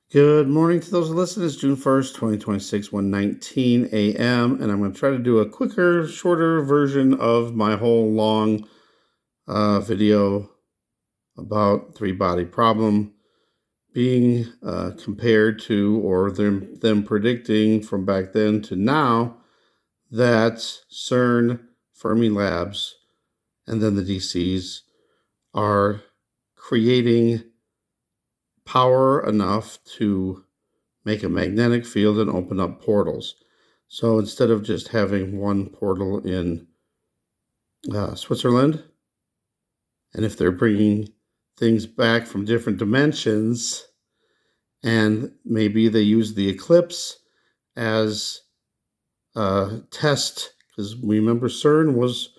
Good morning to those listeners. June 1st, 2026, 1:19 a.m. And I'm going to try to do a quicker, shorter version of my whole long video about three-body problem being compared to, or them predicting from back then to now, that CERN, Fermi Labs, and then the DCs are creating power enough to make a magnetic field and open up portals. So instead of just having one portal in Switzerland, and if they're bringing things back from different dimensions, and maybe they use the eclipse as a test, because remember CERN was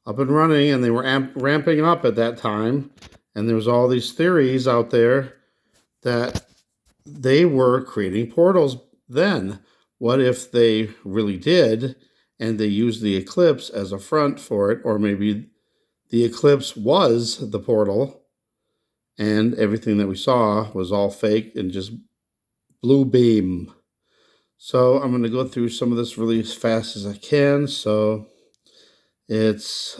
up and running and they were ramping up at that time, and there was all these theories out there that they were creating portals then. What if they really did, and they used the eclipse as a front for it, or maybe the eclipse was the portal, and everything that we saw was all fake and just blue beam. So I'm going to go through some of this really as fast as I can. So it's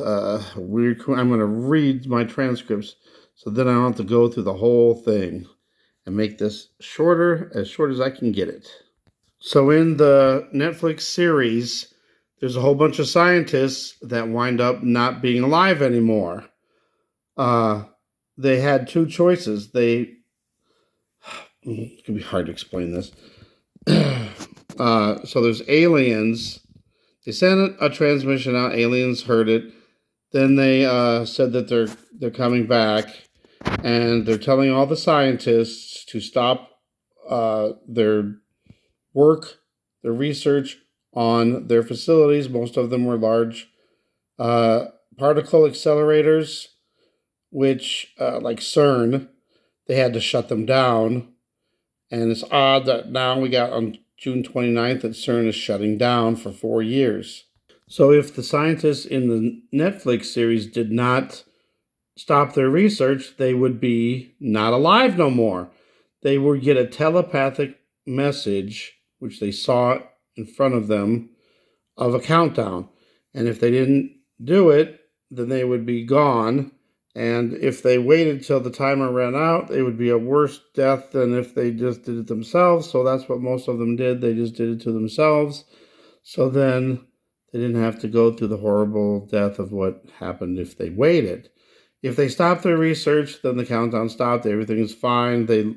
weird. I'm going to read my transcripts, so then I don't have to go through the whole thing, and make this shorter, as short as I can get it. So in the Netflix series, there's a whole bunch of scientists that wind up not being alive anymore. They had two choices. It's going to be hard to explain this. So there's aliens. They sent a transmission out. Aliens heard it. Then they said that they're coming back, and they're telling all the scientists to stop their work, their research on their facilities. Most of them were large particle accelerators, which, like CERN, they had to shut them down. And it's odd that now we got on June 29th that CERN is shutting down for 4 years. So if the scientists in the Netflix series did not stop their research, they would be not alive no more. They would get a telepathic message, which they saw in front of them, of a countdown. And if they didn't do it, then they would be gone. And if they waited till the timer ran out, it would be a worse death than if they just did it themselves. So that's what most of them did. They just did it to themselves. So then they didn't have to go through the horrible death of what happened if they waited. If they stopped their research, then the countdown stopped. Everything is fine. They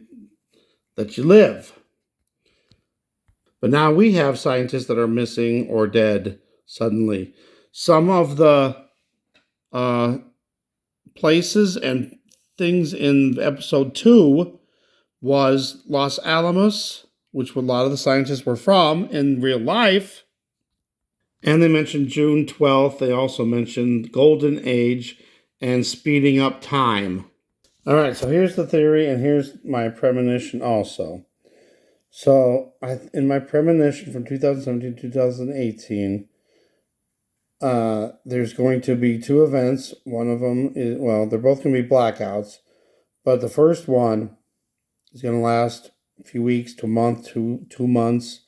let you live. But now we have scientists that are missing or dead suddenly. Some of the places and things in episode 2 was Los Alamos, which a lot of the scientists were from in real life. And they mentioned June 12th. They also mentioned Golden Age and speeding up time. All right, so here's the theory, and here's my premonition also. So in my premonition from 2017 to 2018, there's going to be two events. One of them is, well, they're both going to be blackouts, but the first one is going to last a few weeks to a month, 2 months,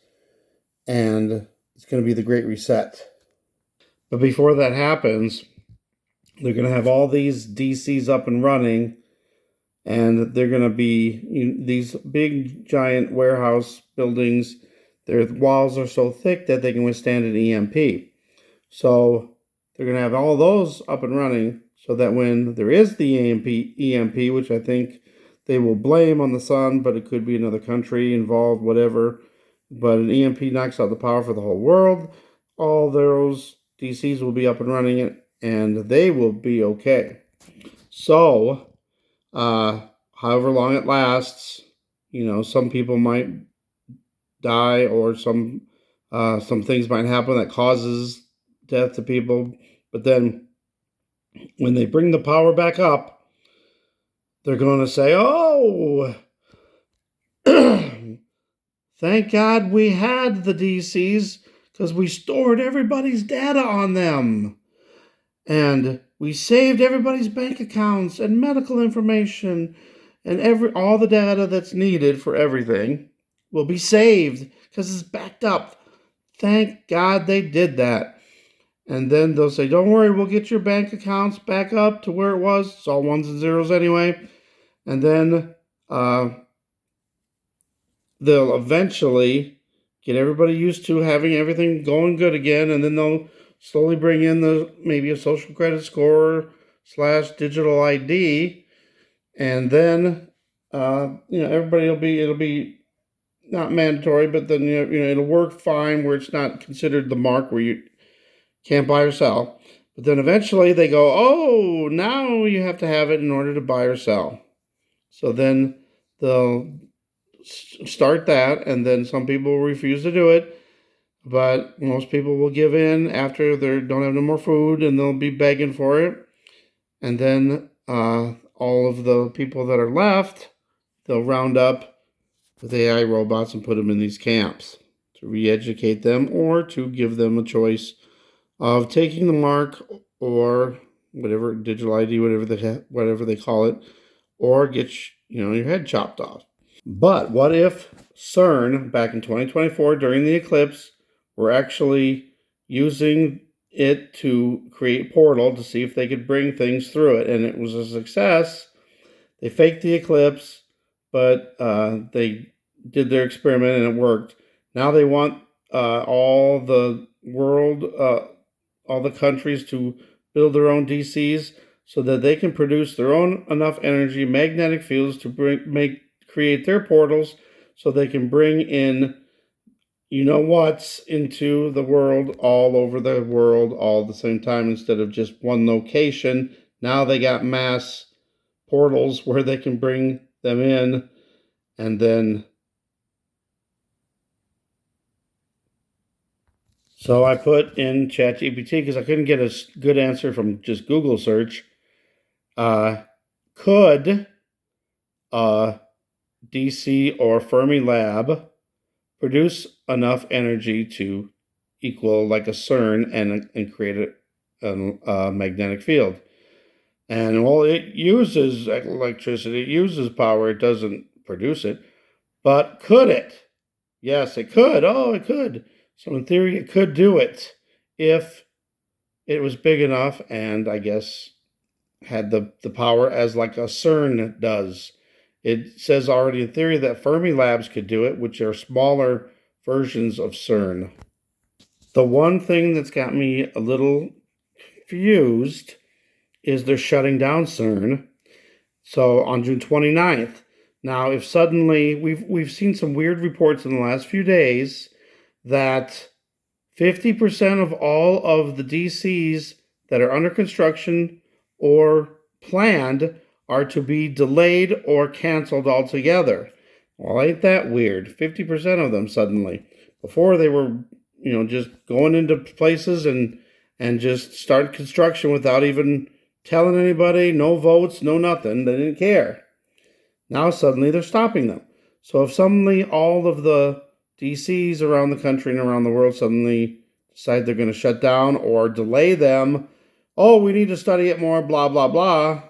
and it's going to be the Great Reset. But before that happens, they're going to have all these DCs up and running, and they're going to be these big, giant warehouse buildings. Their walls are so thick that they can withstand an EMP. So they're going to have all those up and running, so that when there is the EMP, which I think they will blame on the sun, but it could be another country involved, whatever. But an EMP knocks out the power for the whole world. All those DCs will be up and running, and they will be okay. So, however long it lasts, some people might die, or some things might happen that causes death to people. But then when they bring the power back up, they're going to say, oh, thank God we had the DCs, because we stored everybody's data on them. And we saved everybody's bank accounts and medical information. and all the data that's needed for everything will be saved because it's backed up. Thank God they did that. And then they'll say, don't worry, we'll get your bank accounts back up to where it was. It's all ones and zeros anyway. And then they'll eventually get everybody used to having everything going good again. And then they'll slowly bring in maybe a social credit score / digital ID. And then, everybody it'll be not mandatory, but then, it'll work fine where it's not considered the mark where you can't buy or sell. But then eventually they go, oh, now you have to have it in order to buy or sell. So then they'll start that, and then some people will refuse to do it, but most people will give in after they don't have no more food, and they'll be begging for it. And then all of the people that are left, they'll round up with AI robots and put them in these camps to re-educate them or to give them a choice of taking the mark or whatever, digital ID, whatever they call it, or get your head chopped off. But what if CERN back in 2024 during the eclipse were actually using it to create a portal to see if they could bring things through it, and it was a success? They faked the eclipse, but they did their experiment and it worked. Now they want all the world, all the countries to build their own DCs so that they can produce their own enough energy, magnetic fields to create their portals so they can bring in what's into the world, all over the world, all at the same time instead of just one location. Now they got mass portals where they can bring them in, and then so I put in ChatGPT because I couldn't get a good answer from just Google search. Could DC or Fermi lab produce enough energy to equal like a CERN and create a magnetic field? And well, it uses electricity, it uses power, it doesn't produce it. But could it? Yes, it could. Oh, it could. So in theory, it could do it if it was big enough and I guess had the power as like a CERN does. It says already in theory that Fermi labs could do it, which are smaller versions of CERN. The one thing that's got me a little confused is they're shutting down CERN. So on June 29th. Now, if suddenly we've seen some weird reports in the last few days that 50% of all of the DCs that are under construction or planned are to be delayed or canceled altogether. Well, ain't that weird? 50% of them suddenly. Before they were, just going into places and just start construction without even telling anybody, no votes, no nothing. They didn't care. Now suddenly they're stopping them. So if suddenly all of the DCs around the country and around the world suddenly decide they're going to shut down or delay them, oh, we need to study it more, blah, blah, blah,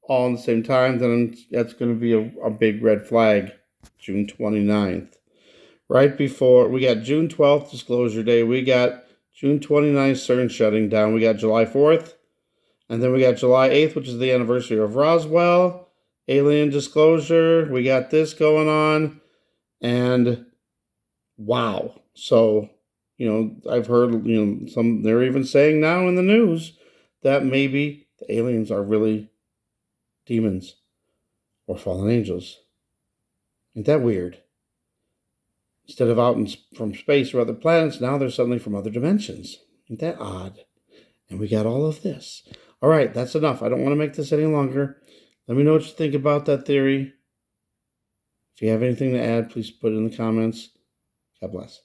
all at the same time, then that's going to be a big red flag, June 29th. Right before, we got June 12th, Disclosure Day. We got June 29th, CERN shutting down. We got July 4th. And then we got July 8th, which is the anniversary of Roswell. Alien disclosure. We got this going on. And wow. So, I've heard, they're even saying now in the news that maybe the aliens are really demons or fallen angels. Ain't that weird? Instead of out from space or other planets, now they're suddenly from other dimensions. Ain't that odd? And we got all of this. All right, that's enough. I don't want to make this any longer. Let me know what you think about that theory. If you have anything to add, please put it in the comments. God bless.